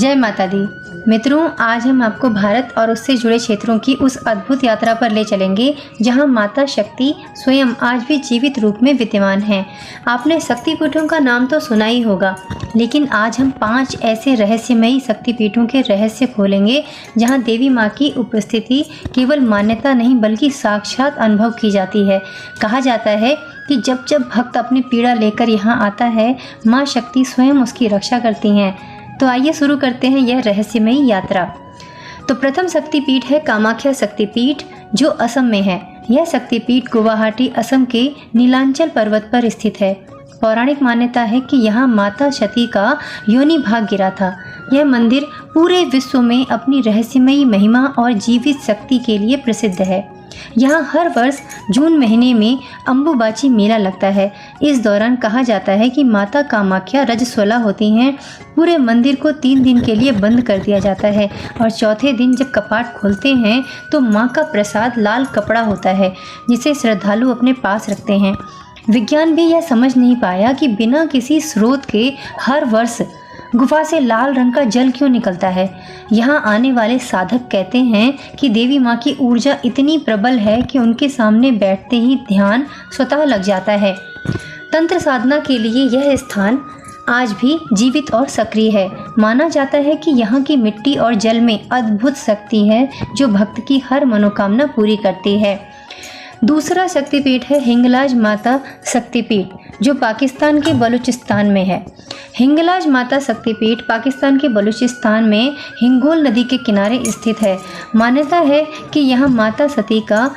जय माता दी। मित्रों, आज हम आपको भारत और उससे जुड़े क्षेत्रों की उस अद्भुत यात्रा पर ले चलेंगे जहां माता शक्ति स्वयं आज भी जीवित रूप में विद्यमान हैं। आपने शक्तिपीठों का नाम तो सुना ही होगा, लेकिन आज हम 5 ऐसे रहस्यमयी शक्तिपीठों के रहस्य खोलेंगे जहां देवी माँ की उपस्थिति केवल मान्यता नहीं बल्कि साक्षात अनुभव की जाती है। कहा जाता है कि जब जब भक्त अपनी पीड़ा लेकर यहाँ आता है, माँ शक्ति स्वयं उसकी रक्षा करती हैं। तो आइए शुरू करते हैं यह रहस्यमयी यात्रा। तो प्रथम शक्तिपीठ है कामाख्या शक्तिपीठ, जो असम में है। यह शक्तिपीठ गुवाहाटी, असम के नीलांचल पर्वत पर स्थित है। पौराणिक मान्यता है कि यहाँ माता सती का योनि भाग गिरा था। यह मंदिर पूरे विश्व में अपनी रहस्यमयी महिमा और जीवित शक्ति के लिए प्रसिद्ध है। यहाँ हर वर्ष जून महीने में अम्बुबाची मेला लगता है। इस दौरान कहा जाता है कि माता कामाख्या रजस्वला होती हैं। पूरे मंदिर को 3 दिन के लिए बंद कर दिया जाता है और चौथे दिन जब कपाट खोलते हैं तो माँ का प्रसाद लाल कपड़ा होता है, जिसे श्रद्धालु अपने पास रखते हैं। विज्ञान भी यह समझ नहीं पाया कि बिना किसी स्रोत के हर वर्ष गुफा से लाल रंग का जल क्यों निकलता है। यहाँ आने वाले साधक कहते हैं कि देवी माँ की ऊर्जा इतनी प्रबल है कि उनके सामने बैठते ही ध्यान स्वतः लग जाता है। तंत्र साधना के लिए यह स्थान आज भी जीवित और सक्रिय है। माना जाता है कि यहाँ की मिट्टी और जल में अद्भुत शक्ति है जो भक्त की हर मनोकामना पूरी करती है। दूसरा शक्तिपीठ है हिंगलाज माता शक्तिपीठ, जो पाकिस्तान के बलूचिस्तान में है। हिंगलाज माता शक्तिपीठ पाकिस्तान के बलूचिस्तान में हिंगोल नदी के किनारे स्थित है। मान्यता है कि यहाँ माता सती का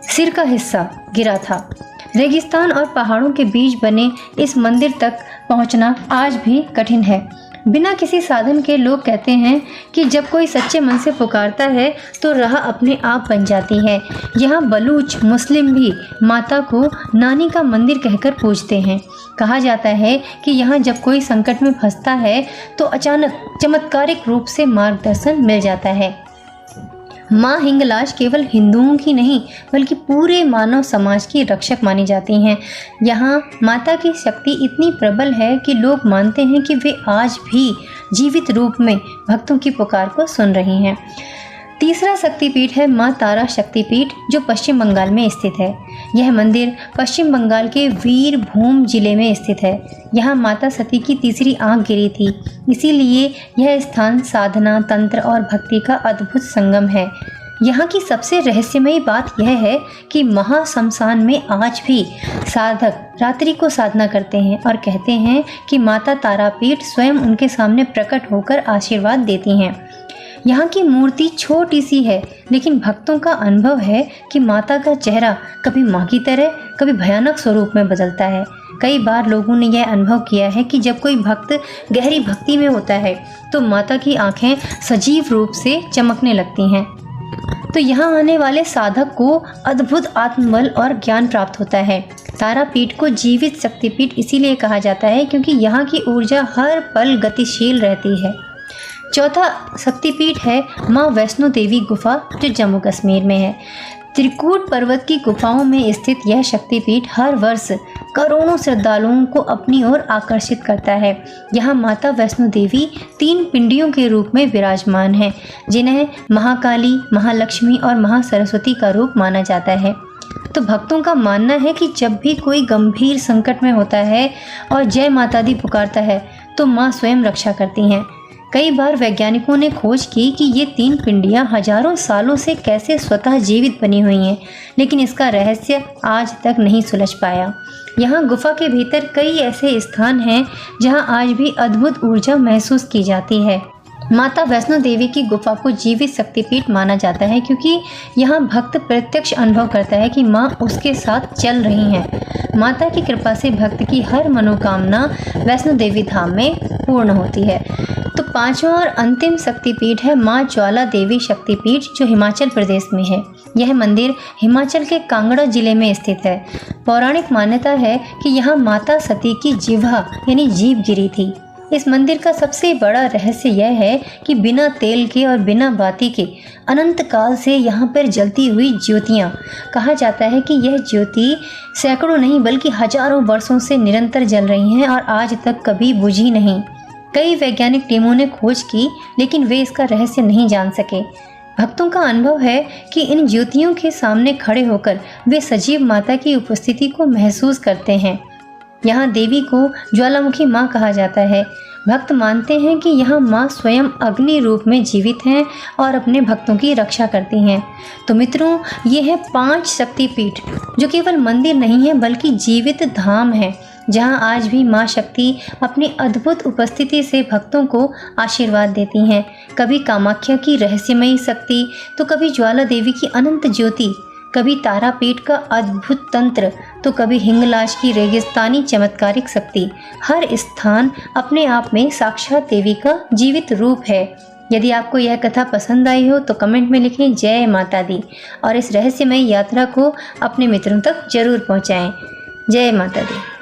सिर का हिस्सा गिरा था। रेगिस्तान और पहाड़ों के बीच बने इस मंदिर तक पहुँचना आज भी कठिन है। बिना किसी साधन के लोग कहते हैं कि जब कोई सच्चे मन से पुकारता है तो राह अपने आप बन जाती है। यहाँ बलूच मुस्लिम भी माता को नानी का मंदिर कहकर पूजते हैं। कहा जाता है कि यहाँ जब कोई संकट में फंसता है तो अचानक चमत्कारिक रूप से मार्गदर्शन मिल जाता है। माँ हिंगलाज केवल हिंदुओं की नहीं बल्कि पूरे मानव समाज की रक्षक मानी जाती हैं। यहाँ माता की शक्ति इतनी प्रबल है कि लोग मानते हैं कि वे आज भी जीवित रूप में भक्तों की पुकार को सुन रही हैं। तीसरा शक्तिपीठ है माँ तारा शक्तिपीठ, जो पश्चिम बंगाल में स्थित है। यह मंदिर पश्चिम बंगाल के वीरभूम जिले में स्थित है। यहाँ माता सती की तीसरी आंख गिरी थी, इसीलिए यह स्थान साधना, तंत्र और भक्ति का अद्भुत संगम है। यहाँ की सबसे रहस्यमयी बात यह है कि महाशमशान में आज भी साधक रात्रि को साधना करते हैं और कहते हैं कि माता तारापीठ स्वयं उनके सामने प्रकट होकर आशीर्वाद देती हैं। यहाँ की मूर्ति छोटी सी है, लेकिन भक्तों का अनुभव है कि माता का चेहरा कभी माँ की तरह कभी भयानक स्वरूप में बदलता है। कई बार लोगों ने यह अनुभव किया है कि जब कोई भक्त गहरी भक्ति में होता है तो माता की आंखें सजीव रूप से चमकने लगती हैं। तो यहाँ आने वाले साधक को अद्भुत आत्मबल और ज्ञान प्राप्त होता है। तारापीठ को जीवित शक्तिपीठ इसीलिए कहा जाता है क्योंकि यहाँ की ऊर्जा हर पल गतिशील रहती है। चौथा शक्तिपीठ है माँ वैष्णो देवी गुफा, जो जम्मू कश्मीर में है। त्रिकूट पर्वत की गुफाओं में स्थित यह शक्तिपीठ हर वर्ष करोड़ों श्रद्धालुओं को अपनी ओर आकर्षित करता है। यहाँ माता वैष्णो देवी 3 पिंडियों के रूप में विराजमान हैं, जिन्हें महाकाली, महालक्ष्मी और महासरस्वती का रूप माना जाता है। तो भक्तों का मानना है कि जब भी कोई गंभीर संकट में होता है और जय माता दी पुकारता है तो माँ स्वयं रक्षा करती हैं। कई बार वैज्ञानिकों ने खोज की कि ये 3 पिंडियाँ हजारों सालों से कैसे स्वतः जीवित बनी हुई हैं, लेकिन इसका रहस्य आज तक नहीं सुलझ पाया। यहाँ गुफा के भीतर कई ऐसे स्थान हैं जहाँ आज भी अद्भुत ऊर्जा महसूस की जाती है। माता वैष्णो देवी की गुफा को जीवित शक्तिपीठ माना जाता है क्योंकि यहाँ भक्त प्रत्यक्ष अनुभव करता है कि माँ उसके साथ चल रही हैं। माता की कृपा से भक्त की हर मनोकामना वैष्णो देवी धाम में पूर्ण होती है। तो 5वां और अंतिम शक्तिपीठ है माँ ज्वाला देवी शक्तिपीठ, जो हिमाचल प्रदेश में है। यह मंदिर हिमाचल के कांगड़ा जिले में स्थित है। पौराणिक मान्यता है कि यहाँ माता सती की जिह्वा यानी जीभ गिरी थी। इस मंदिर का सबसे बड़ा रहस्य यह है कि बिना तेल के और बिना बाती के अनंत काल से यहाँ पर जलती हुई ज्योतियाँ, कहा जाता है कि यह ज्योति सैकड़ों नहीं बल्कि हजारों वर्षों से निरंतर जल रही हैं और आज तक कभी बुझी नहीं। कई वैज्ञानिक टीमों ने खोज की, लेकिन वे इसका रहस्य नहीं जान सके। भक्तों का अनुभव है कि इन ज्योतियों के सामने खड़े होकर वे सजीव माता की उपस्थिति को महसूस करते हैं। यहाँ देवी को ज्वालामुखी माँ कहा जाता है। भक्त मानते हैं कि यहाँ माँ स्वयं अग्नि रूप में जीवित हैं और अपने भक्तों की रक्षा करती हैं। तो मित्रों, ये है 5 शक्तिपीठ जो केवल मंदिर नहीं है बल्कि जीवित धाम है, जहाँ आज भी माँ शक्ति अपनी अद्भुत उपस्थिति से भक्तों को आशीर्वाद देती हैं। कभी कामाख्या की रहस्यमयी शक्ति, तो कभी ज्वाला देवी की अनंत ज्योति, कभी तारापीठ का अद्भुत तंत्र, तो कभी हिंगलाज की रेगिस्तानी चमत्कारिक शक्ति। हर स्थान अपने आप में साक्षात देवी का जीवित रूप है। यदि आपको यह कथा पसंद आई हो तो कमेंट में लिखें जय माता दी, और इस रहस्यमय यात्रा को अपने मित्रों तक जरूर पहुंचाएं। जय माता दी।